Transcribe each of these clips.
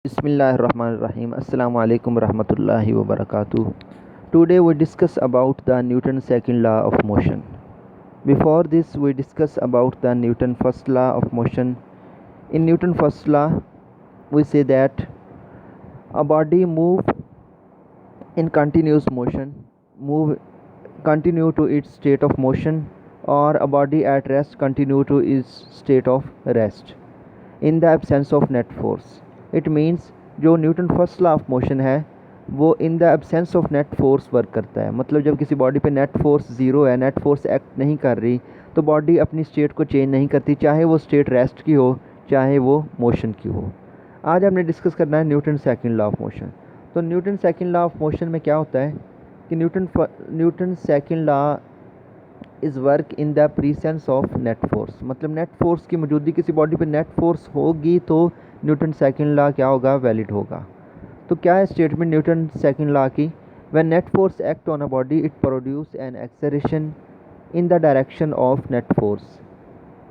Bismillahirrahmanirrahim. Assalamu alaikum warahmatullahi wabarakatuh. Today we discuss about the Newton's second law of motion. Before this we discuss about the Newton's first law of motion. In Newton's first law we say that a body move in continuous motion, move continue to its state of motion, or a body at rest continue to its state of rest in the absence of net force. It means जो Newton first law of motion है वो in the absence of net force work करता है। मतलब जब किसी body पे net force zero है, नेट फोर्स एक्ट नहीं कर रही, तो बॉडी अपनी स्टेट को चेंज नहीं करती, चाहे वो स्टेट रेस्ट की हो चाहे वो मोशन की हो। आज हमने डिस्कस करना है Newton second law of motion. तो Newton second law of motion में क्या होता है कि Newton second law is work in the presence of net force. मतलब नेट फोर्स की मौजूदगी, किसी बॉडी पे नेट फोर्स होगी तो न्यूटन सेकंड लॉ क्या होगा, वैलिड होगा। तो क्या है स्टेटमेंट न्यूटन सेकंड लॉ की? When net force act on a body it produce an acceleration in the direction of net force.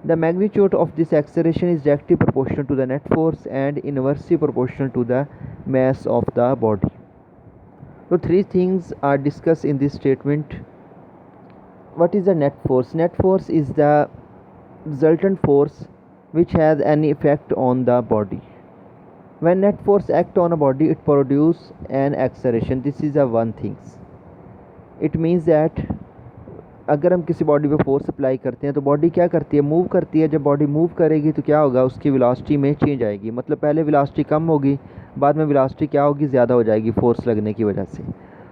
The magnitude of this acceleration is directly proportional to the net force and inversely proportional to the mass of the body. So three things are discussed in this statement. What is the net force? Net force is the resultant force which has any effect on the body. When net force act on a body it produce an acceleration. This is a one things. It means that अगर हम किसी body पे force apply करते हैं तो body क्या करती है, मूव करती है। जब बॉडी मूव करेगी तो क्या होगा, उसकी वेलोसिटी में चेंज आएगी। मतलब पहले वेलोसिटी कम होगी, बाद में वेलोसिटी क्या होगी, ज़्यादा हो जाएगी फोर्स लगने की वजह से।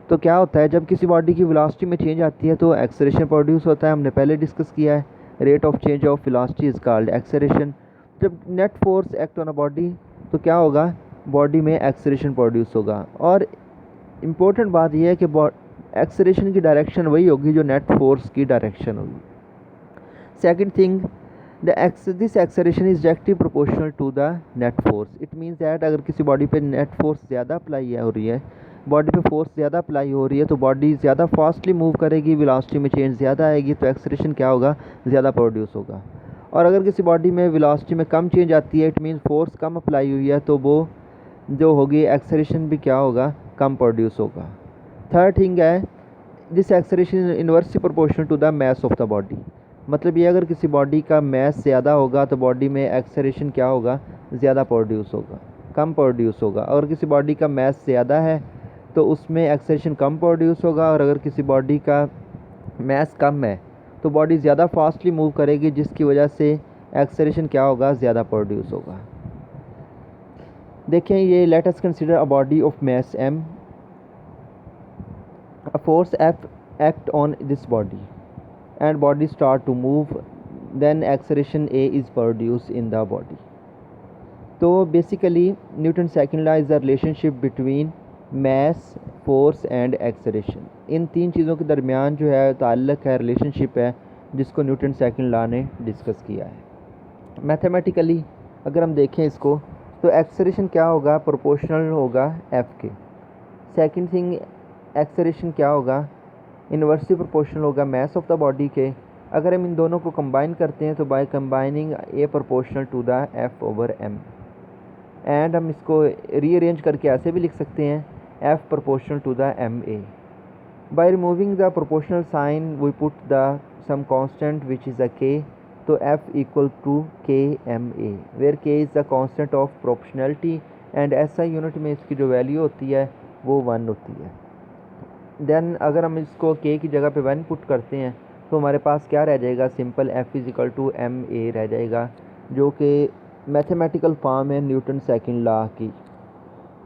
तो क्या होता है जब किसी बॉडी की वेलोसिटी में चेंज आती है तो एक्सेलरेशन प्रोड्यूस होता है। हमने पहले डिस्कस किया है, rate of change of velocity is called acceleration. जब net force act on a body तो क्या होगा, बॉडी में एक्सेलरेशन प्रोड्यूस होगा। और इम्पोर्टेंट बात यह है कि एक्सेलरेशन की डायरेक्शन वही होगी जो नेट फोर्स की डायरेक्शन होगी। Second thing, this acceleration is directly proportional to the net force. It means that अगर किसी बॉडी पे नेट फोर्स ज़्यादा अप्लाई हो रही है, बॉडी पे फोर्स ज़्यादा अप्लाई हो रही है तो बॉडी ज़्यादा फास्टली मूव करेगी, वेलोसिटी में चेंज ज़्यादा आएगी, तो एक्सेलरेशन क्या होगा, ज़्यादा प्रोड्यूस होगा। और अगर किसी बॉडी में वेलोसिटी में कम चेंज आती है, it means force come apply हुई है, तो वो जो होगी एक्सेलरेशन भी क्या होगा, कम प्रोड्यूस होगा। थर्ड थिंग है, this acceleration inversely proportional to the mass of the body. मतलब ये अगर किसी बॉडी का मैस ज़्यादा होगा तो बॉडी में एक्सेलरेशन क्या होगा, ज़्यादा प्रोड्यूस होगा, कम प्रोड्यूस होगा। और किसी बॉडी का मैस ज़्यादा है तो उसमें एक्सेलरेशन कम प्रोड्यूस होगा। और अगर किसी बॉडी का मैस कम है तो बॉडी ज़्यादा फास्टली मूव करेगी, जिसकी वजह से एक्सेलरेशन क्या होगा, ज़्यादा प्रोड्यूस होगा। देखें ये, let us consider a body of mass m. A force F act on this body and body start to move, then acceleration A is produced in the body. तो basically Newton's second law is the relationship between mass, force and acceleration. इन तीन चीज़ों के दरमियान जो है ताल्लुक़ है, relationship है, जिसको न्यूटन सेकंड लॉ ने डिस्कस किया है। मैथमेटिकली अगर हम देखें इसको तो एक्सेलरेशन क्या होगा, प्रोपोर्शनल होगा F के। सेकंड थिंग, एक्सेलरेशन क्या होगा, इनवर्सली प्रोपोर्शनल होगा मैस ऑफ द बॉडी के। अगर हम इन दोनों को कंबाइन करते हैं तो by combining A proportional to the F over M. And हम इसको रीअरेंज करके ऐसे भी लिख सकते हैं, F proportional to the M A. By removing the proportional sign we put the sum constant which is a K. तो F equal to K M A, where K is the constant of proportionality and ऐसा unit में इसकी जो value होती है वो 1 होती है। देन अगर हम इसको k की जगह पे 1 पुट करते हैं तो हमारे पास क्या रह जाएगा, simple f is equal to M A रह जाएगा, जो कि मैथमेटिकल फॉर्म है न्यूटन सेकंड लॉ की।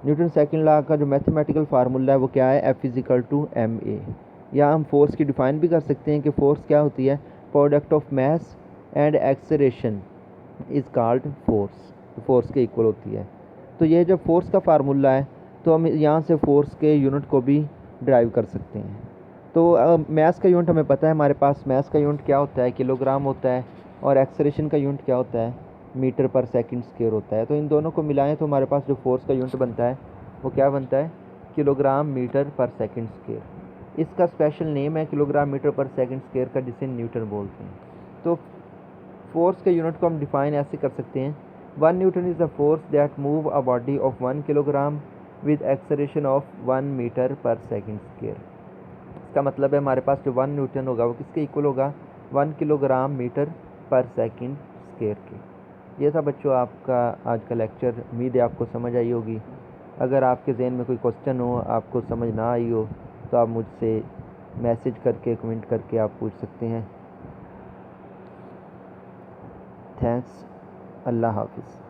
न्यूटन सेकंड लॉ का जो मैथमेटिकल फार्मूला है वो क्या है, f is equal to M A. या हम फोर्स की डिफ़ाइन भी कर सकते हैं कि फोर्स क्या होती है, product of mass and acceleration is called force, force के इक्वल होती है। तो ये जब फोर्स का फार्मूला है तो हम यहाँ से फोर्स के यूनिट को भी ड्राइव कर सकते हैं। तो मैस का यूनिट हमें पता है, हमारे पास मैस का यूनिट क्या होता है, किलोग्राम होता है, और एक्सेलरेशन का यूनिट क्या होता है, मीटर पर सेकंड स्क्वायर होता है। तो इन दोनों को मिलाएं तो हमारे पास जो फोर्स का यूनिट बनता है वो क्या बनता है, किलोग्राम मीटर पर सेकंड स्क्वायर। इसका स्पेशल नेम है किलोग्राम मीटर पर सेकंड स्क्वायर का, जिसे न्यूटन बोलते हैं। तो फोर्स के यूनिट को हम डिफ़ाइन ऐसे कर सकते हैं 1 Newton is the force that move a body of 1 kilogram with acceleration of 1 metre पर सेकंड स्क्वायर। इसका मतलब है हमारे पास जो 1 न्यूटन होगा वो किसके इक्वल होगा, 1 किलोग्राम मीटर पर सेकंड स्क्वायर के। ये था बच्चों आपका आज का लेक्चर। उम्मीद है आपको समझ आई होगी। अगर आपके जहन में कोई क्वेश्चन हो, आपको समझ ना आई हो, तो आप मुझसे मैसेज करके, कमेंट करके आप पूछ सकते हैं। थैंक्स। अल्लाह हाफिज़।